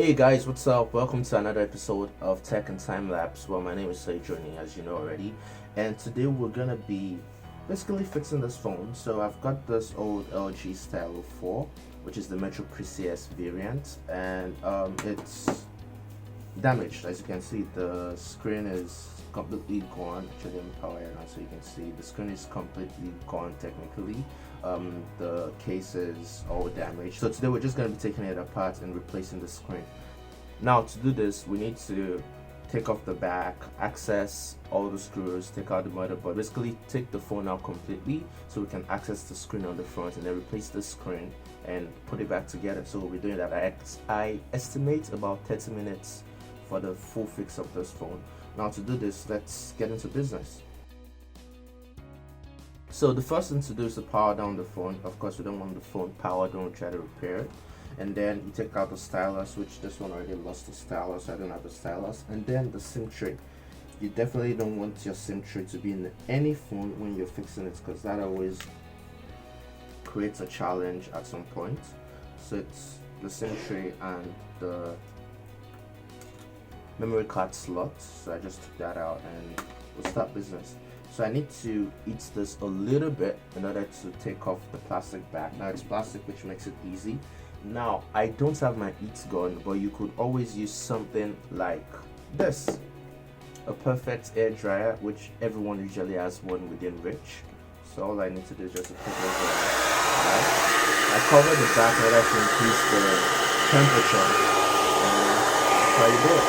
Hey guys, what's up? Welcome to another episode of Tech and Time Lapse. Well, my name is Journey, as you know already, and today we're gonna be basically fixing this phone. So I've got this old LG Stylo 4, which is the Metro PCS variant, and it's damaged. As you can see, the screen is completely gone. Actually, let me power it on so you can see the screen is completely gone technically. The case is all damaged. So today we're just going to be taking it apart and replacing the screen. Now to do this, we need to take off the back, access all the screws, take out the motherboard, basically take the phone out completely so we can access the screen on the front, and then replace the screen and put it back together. So we'll be doing that. I estimate about 30 minutes for the full fix of this phone. Now to do this, let's get into business. So the first thing to do is to power down the phone. Of course, we don't want the phone powered when we try to repair it. And then you take out the stylus, which this one already lost the stylus, so I don't have the stylus. And then the SIM tray. You definitely don't want your SIM tray to be in any phone when you're fixing it, because that always creates a challenge at some point. So it's the SIM tray and the memory card slot. So I just took that out and we'll start business. So I need to eat this a little bit in order to take off the plastic back. Now it's plastic, which makes it easy. Now I don't have my eat gun, but you could always use something like this, a perfect air dryer, which everyone usually has one within reach. So all I need to do is just to put this on. Right? I cover the back in order to increase the temperature, and that's how you do it.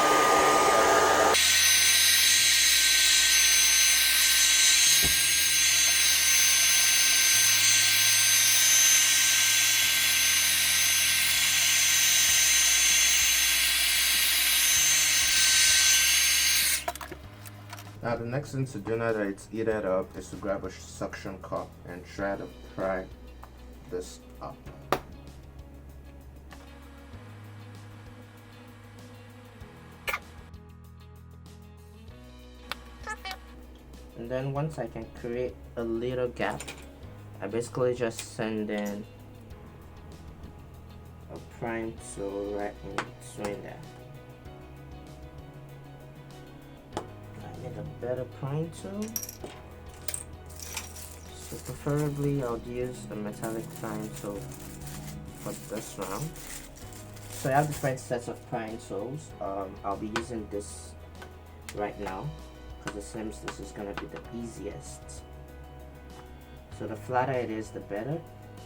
Now the next thing to do now that it's heated up is to grab a suction cup and try to pry this up. And then once I can create a little gap, I basically just send in a prime tool right in between there. Need a better prying tool, so preferably I would use a metallic prying tool for this round. So I have different sets of prying tools. I'll be using this right now because it seems this is gonna be the easiest. So the flatter it is, the better,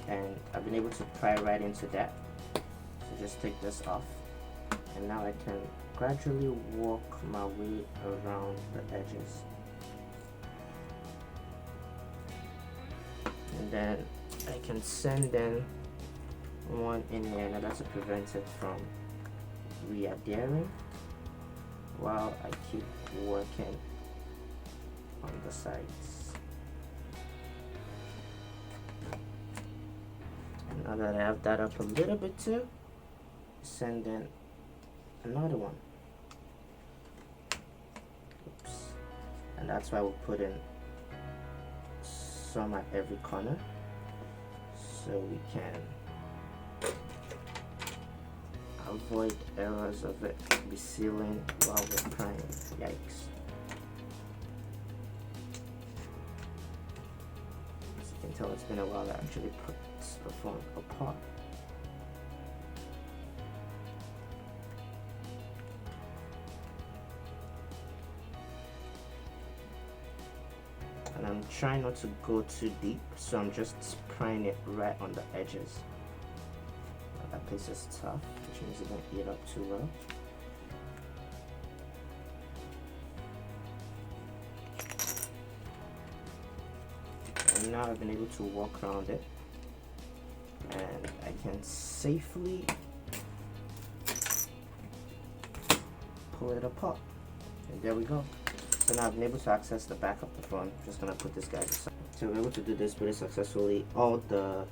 and I've been able to pry right into that. So just take this off, and now I can gradually walk my way around the edges, and then I can send in one in here in order to prevent it from readhering while I keep working on the sides. And now that I have that up a little bit too, send in another one. Oops. And that's why we'll put in some at every corner so we can avoid errors of it be sealing while we're prying. Yikes. As you can tell, it's been a while I actually put the phone apart. And I'm trying not to go too deep, so I'm just prying it right on the edges. That place is tough, which means it won't heat up too well. And now I've been able to walk around it, and I can safely pull it apart. And there we go. So now I've been able to access the back of the phone. I'm just gonna put this guy aside. So we're able to do this pretty successfully. All the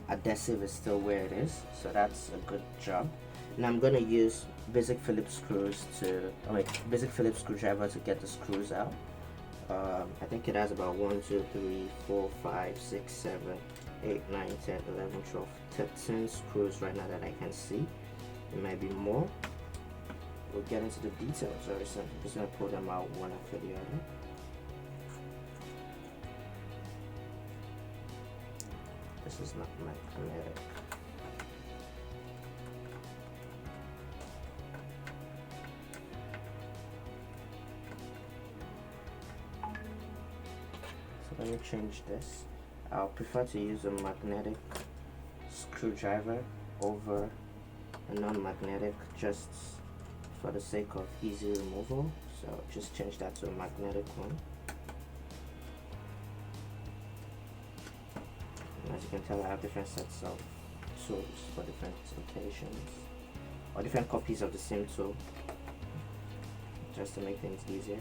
adhesive is still where it is, so that's a good job. Now I'm gonna use basic Phillips screwdriver to get the screws out. I think it has about 1, 2, 3, 4, 5, 6, 7, 8, 9, 10, 11, 12, 13 screws right now that I can see. It might be more. We'll get into the details very soon. I'm just gonna pull them out one after the other. This is not magnetic. So let me change this. I'll prefer to use a magnetic screwdriver over a non-magnetic, just for the sake of easy removal. So just change that to a magnetic one. And as you can tell, I have different sets of tools for different occasions, or different copies of the same tool, just to make things easier.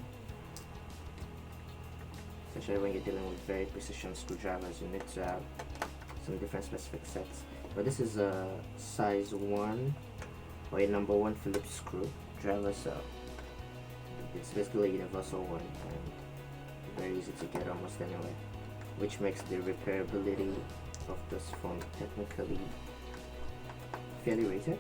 Especially when you're dealing with very precision screwdrivers, you need to have some different specific sets. But this is a size 1 or a number 1 Phillips screwdriver, so it's basically a universal one and very easy to get almost anywhere, which makes the repairability of this phone technically fairly rated.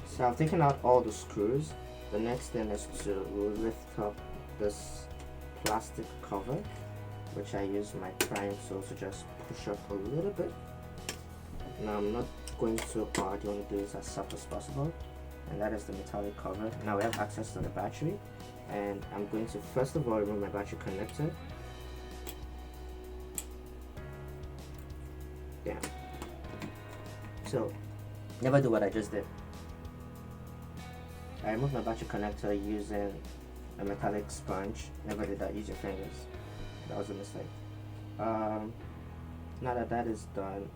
So I've taken out all the screws. The next thing is to lift up this plastic cover, which I use my prime tool to just push up a little bit. Now I'm not going too hard, you want to do this as soft as possible. And that is the metallic cover. Now we have access to the battery, and I'm going to first of all remove my battery connector. Yeah. So never do what I just did. I removed my battery connector using a metallic sponge. Never did that, use your fingers. That was a mistake. Now that that is done,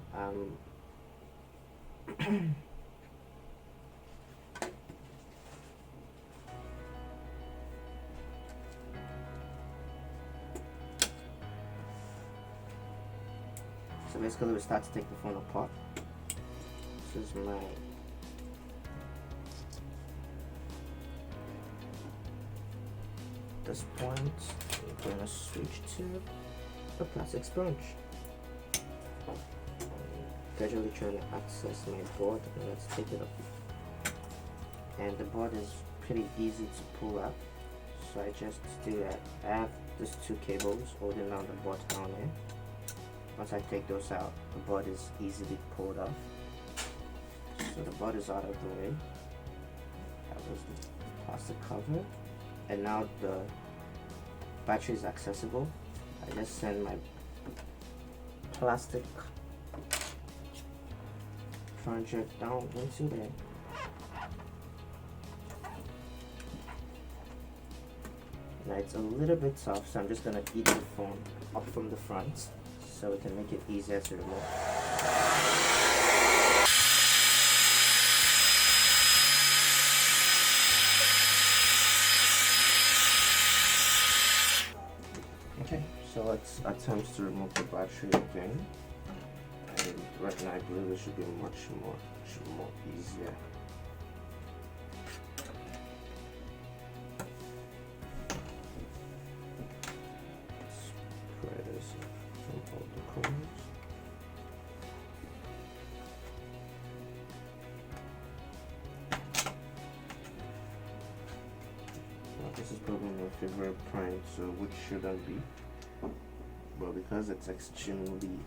so basically we start to take the phone apart. This is my this point. I'm gonna switch to a plastic sponge. Gradually trying to access my board, and let's take it up. And the board is pretty easy to pull up, so I just do that. I have these 2 cables holding down the board down there. Once I take those out, the board is easily pulled off. So the board is out of the way. That was the plastic cover, and now the battery is accessible. I just send my plastic plunger down into there. Now it's a little bit tough, so I'm just gonna eat the phone up from the front so we can make it easier to remove. Okay, so let's attempt to remove the battery again. And right now I believe it should be much more easier. Spread this from all the corners. Now this is probably my favorite prime, so which shouldn't be. But because it's extremely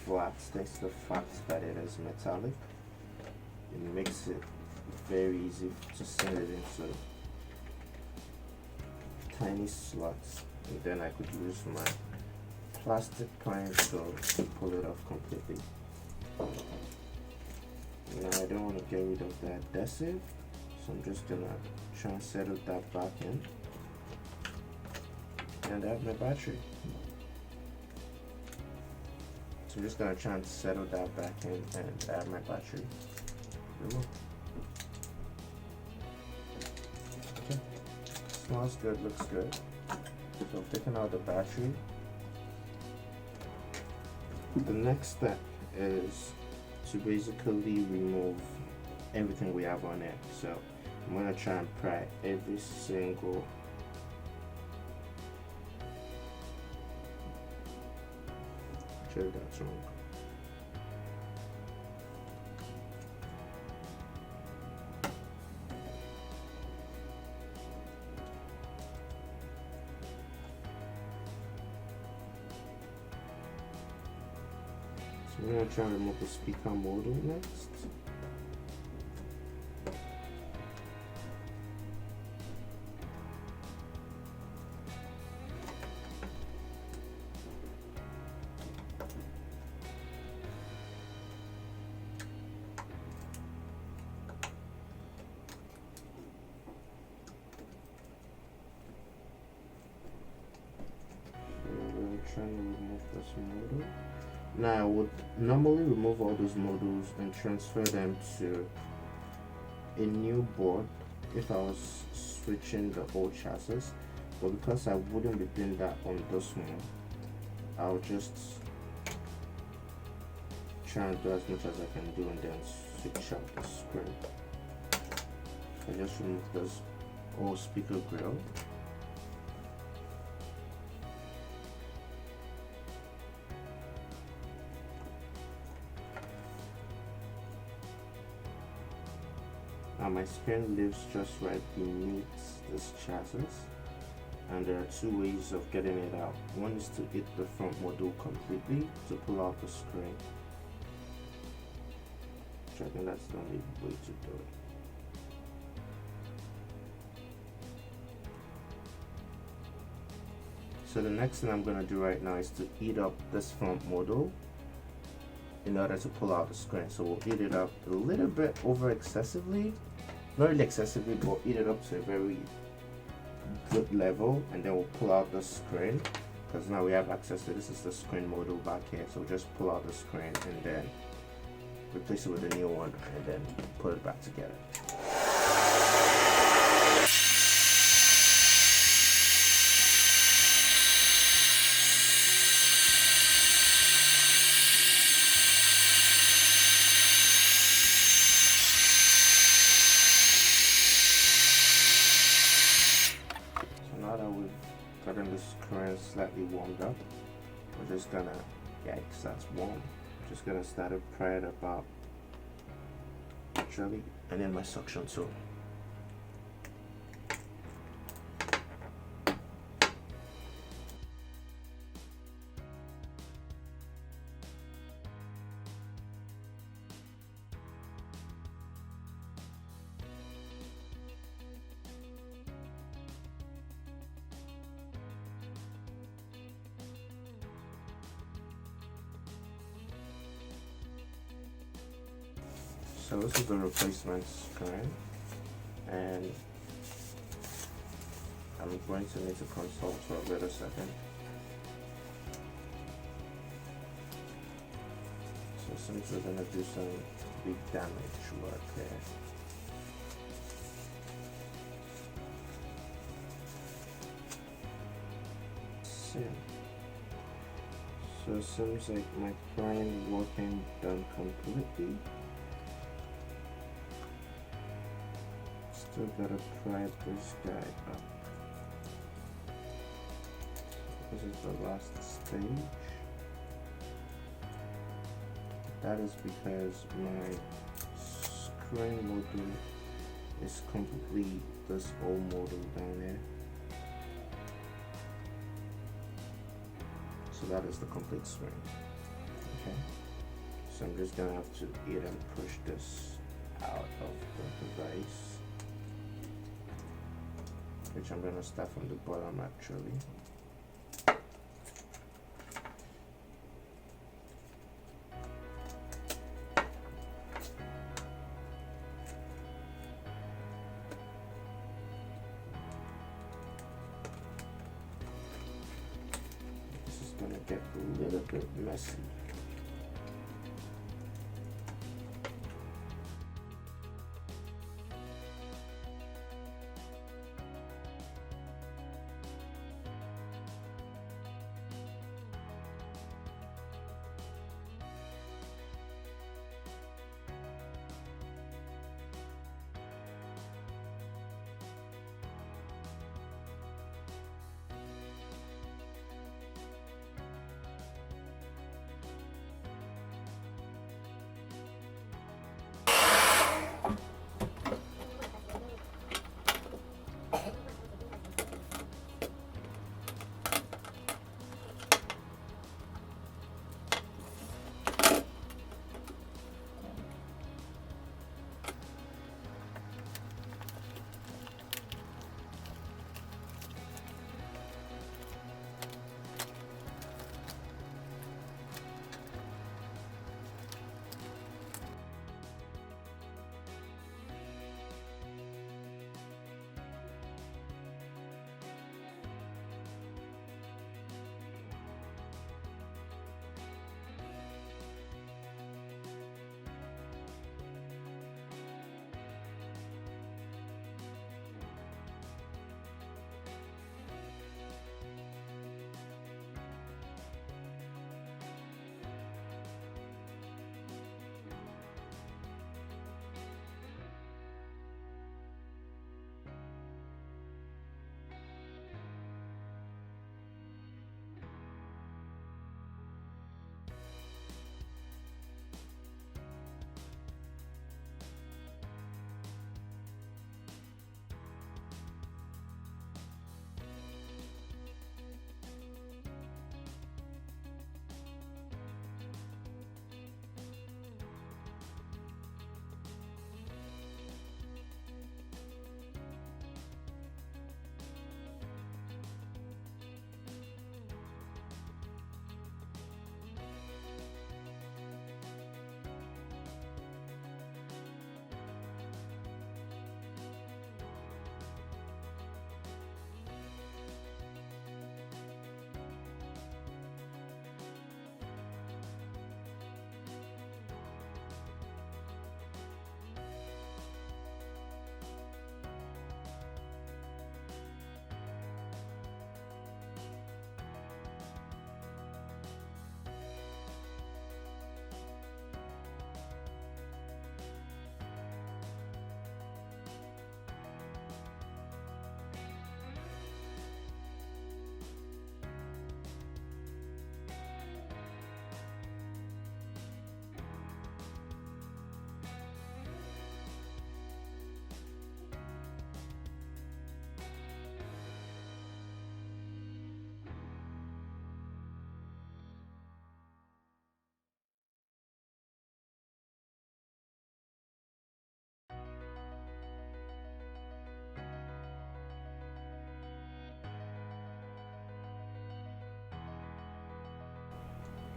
flat, thanks to the fact that it is metallic, it makes it very easy to send it into tiny slots, and then I could use my plastic prime tool to pull it off completely. Now I don't want to get rid of the adhesive, so I'm just gonna try and settle that back in, and I have my battery. So I'm just gonna try and settle that back in, and I have my battery removed. Okay, smells good, looks good. So I've taken out the battery. The next step is to basically remove everything we have on it. So I'm gonna try and pry every single actually that's wrong. I'm gonna try and remove the speaker module next. Trying to remove this module. Now I would normally remove all those modules and transfer them to a new board if I was switching the old chassis, but because I wouldn't be doing that on this one, I'll just try and do as much as I can do and then switch out the screen. I just remove this old speaker grill. Now my screen lives just right beneath this chassis, and there are two ways of getting it out. One is to hit the front module completely to pull out the screen, which I think that's the only way to do it. So the next thing I'm going to do right now is to heat up this front module in order to pull out the screen. So we'll heat it up a little bit over excessively, not really excessively, but heat it up to a very good level, and then we'll pull out the screen, because now we have access to this is the screen module back here. So we'll just pull out the screen and then replace it with a new one and then put it back together. Now that we've gotten the screen slightly warmed up, we're just gonna, yikes, that's warm. Just gonna start to pry it about gently, and then my suction tool. So this is the replacement screen, and I'm going to need to consult for a little second. So since we're going to do some big damage work there. So it seems like my prying working done completely. Still gotta pry this guy up. This is the last stage. That is because my screen module is completely this old module down there. So that is the complete screen. Okay. So I'm just gonna have to either push this out of the device, which I'm gonna start from the bottom actually. This is gonna get a little bit messy.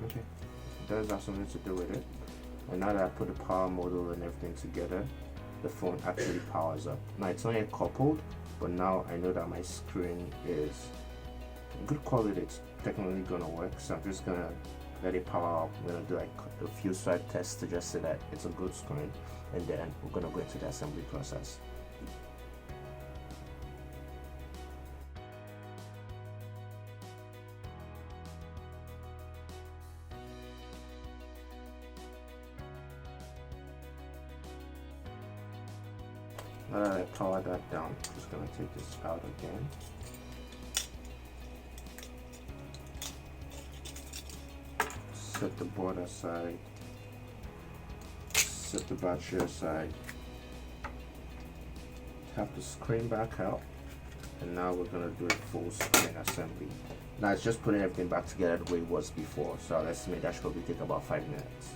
Okay, it does have something to do with it. And now that I put the power module and everything together, the phone actually powers up. Now it's not yet coupled, but now I know that my screen is good quality. It's technically gonna work, so I'm just gonna let it power up. I'm gonna do like a few swipe tests to just say that it's a good screen, and then we're gonna go into the assembly process. Now that I power that down, I'm just gonna take this out again. Set the board aside, set the battery aside, have the screen back out, and now we're gonna do a full screen assembly. Now it's just putting everything back together the way it was before, so let's estimate that should probably take about 5 minutes.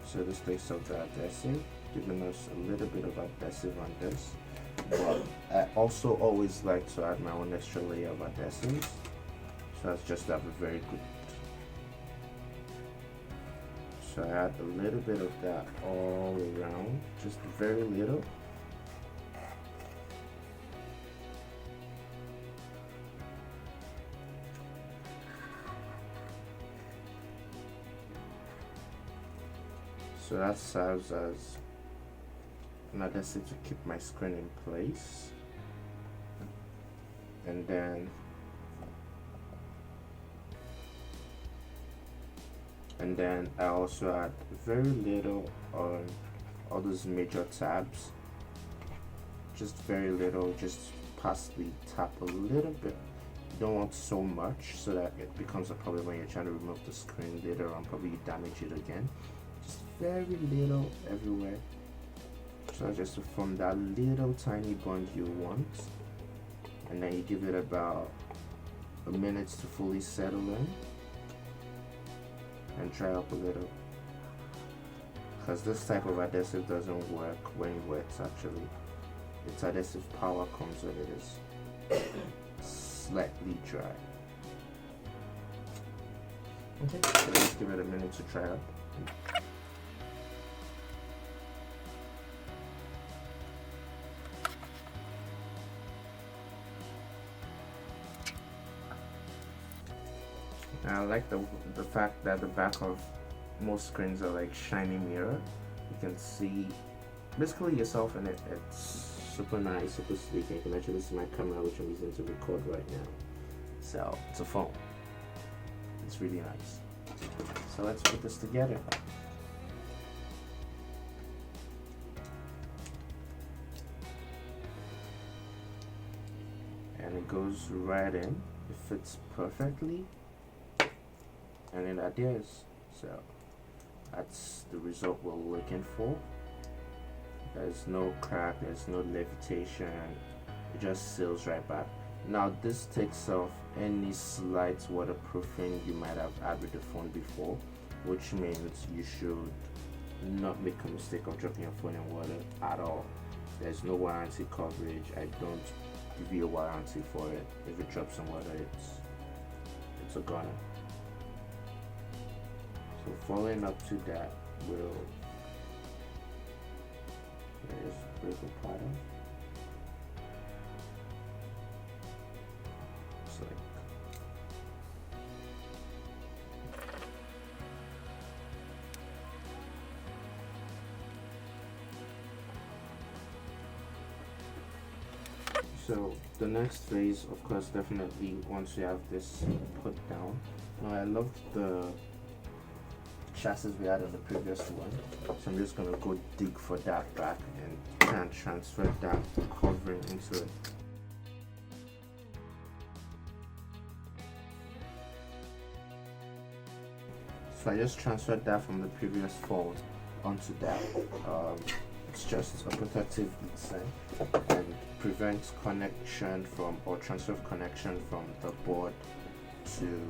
So this takes out the adhesive, giving us a little bit of adhesive on this. But I also always like to add my own extra layer of adhesives, so that's just to have a very good. So I add a little bit of that all around, just very little. So that serves as an adhesive to keep my screen in place, and then I also add very little on all those major tabs, just very little, just passively tap a little bit. You don't want so much so that it becomes a problem when you're trying to remove the screen later on, probably you damage it again. Just very little everywhere. So just to form that little tiny bond you want, and then you give it about a minute to fully settle in and dry up a little, because this type of adhesive doesn't work when it wets. Actually, its adhesive power comes when it is slightly dry. Okay, so let's give it a minute to dry up. I like the fact that the back of most screens are like shiny mirror. You can see basically yourself in it. It's super nice, super sleek. You can actually see my camera, which I'm using to record right now. So it's a phone. It's really nice. So let's put this together. And it goes right in. It fits perfectly. And then that is, so that's the result we're looking for. There's no crack, there's no levitation, it just seals right back. Now this takes off any slight waterproofing you might have had with the phone before, which means you should not make a mistake of dropping your phone in water at all. There's no warranty coverage. I don't give you a warranty for it. If it drops in water, it's a goner. So following up to that, we'll just break the pattern. Just like so the next phase, of course, definitely once we have this put down. Now I loved the chassis we had on the previous one, so I'm just gonna go dig for that back and try and transfer that covering into it. So I just transferred that from the previous phone onto that. It's just a protective heatsink and prevents connection from, or transfer of connection from the board to,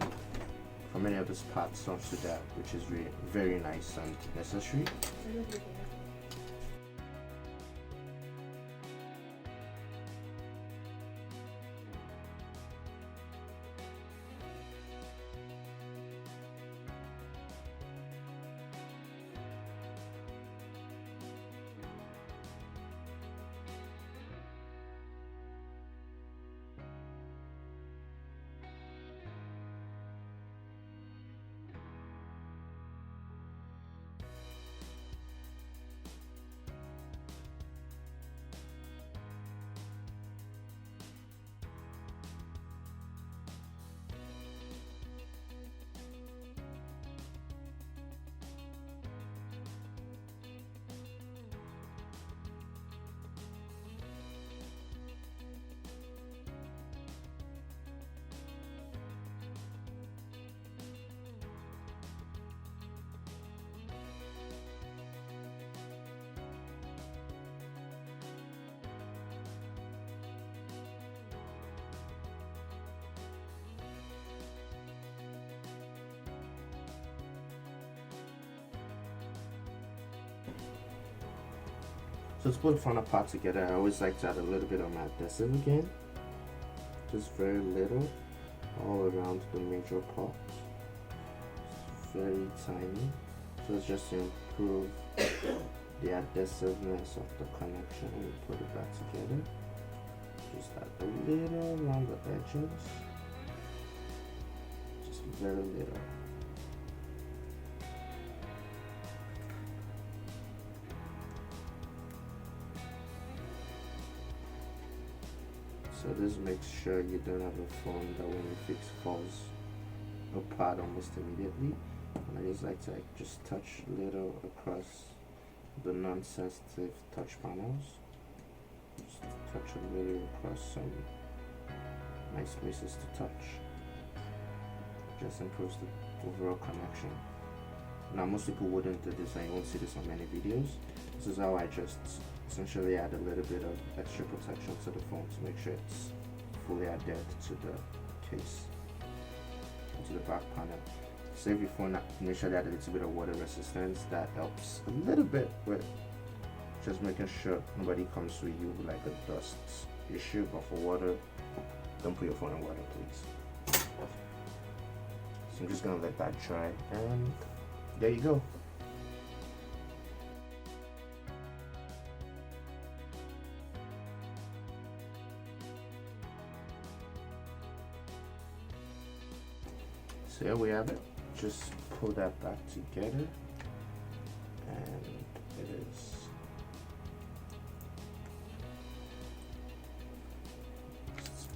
from any of these parts onto that, which is really very nice and necessary. So to put the front part together, I always like to add a little bit of my adhesive again, just very little, all around the major part, very tiny. So it's just to improve the adhesiveness of the connection when you put it back together. Just add a little around the edges, just very little. So this makes sure you don't have a phone that when you fix falls apart almost immediately. And I just like to just touch little across the non-sensitive touch panels. Just touch a little across some nice places to touch. Just improves the overall connection. Now most people wouldn't do this and you won't see this on many videos. This is how I just essentially add a little bit of extra protection to the phone to make sure it's fully adhered to the case, to the back panel. So if your phone initially had a little bit of water resistance, that helps a little bit with just making sure nobody comes to you with like a dust issue. But for water, don't put your phone in water, please. So I'm just gonna let that dry, and there you go. So here we have it. Just pull that back together, and it is. Just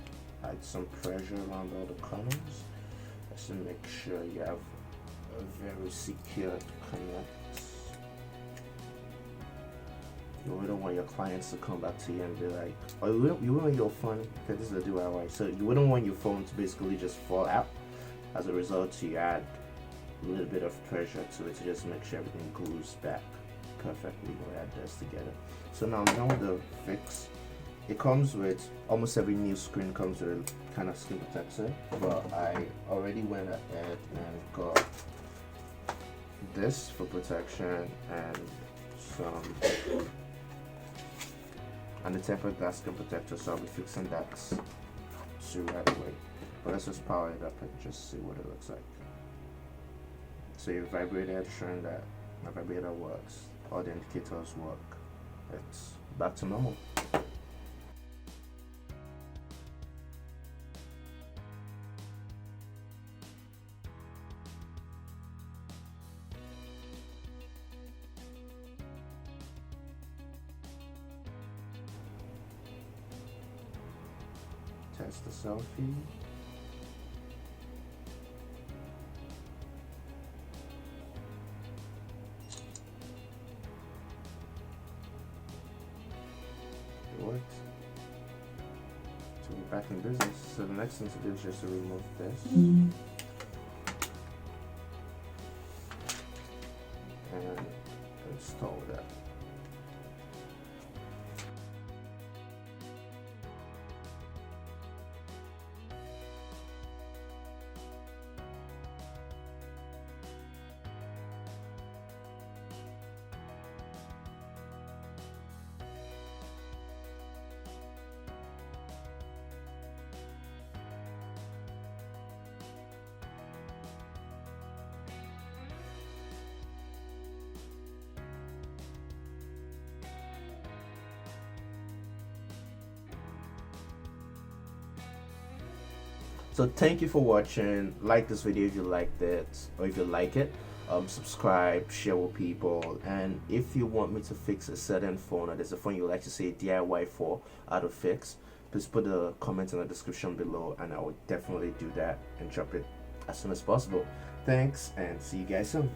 add some pressure around all the corners just to make sure you have a very secure connect. You wouldn't want your clients to come back to you and be like, oh, you wouldn't want your phone, because this is a DIY, so you wouldn't want your phone to basically just fall out. As a result, you add a little bit of pressure to it to just make sure everything glues back perfectly when we add this together. So now with the fix, it comes with, almost every new screen comes with a kind of screen protector, but I already went ahead and got this for protection and some and the tempered glass screen protector, so I'll be fixing that soon right away. But let's just power it up and just see what it looks like. So your vibrator showing that my vibrator works, all the indicators work. It's back to normal. Test the selfie. It worked. So we're back in business. So the next thing to do is just to remove this. And install that. So thank you for watching. Like this video if you liked it, or if you like it, subscribe, share with people. And if you want me to fix a certain phone, or there's a phone you like to see a DIY for, how to fix, please put a comment in the description below, and I will definitely do that and drop it as soon as possible. Thanks, and see you guys soon.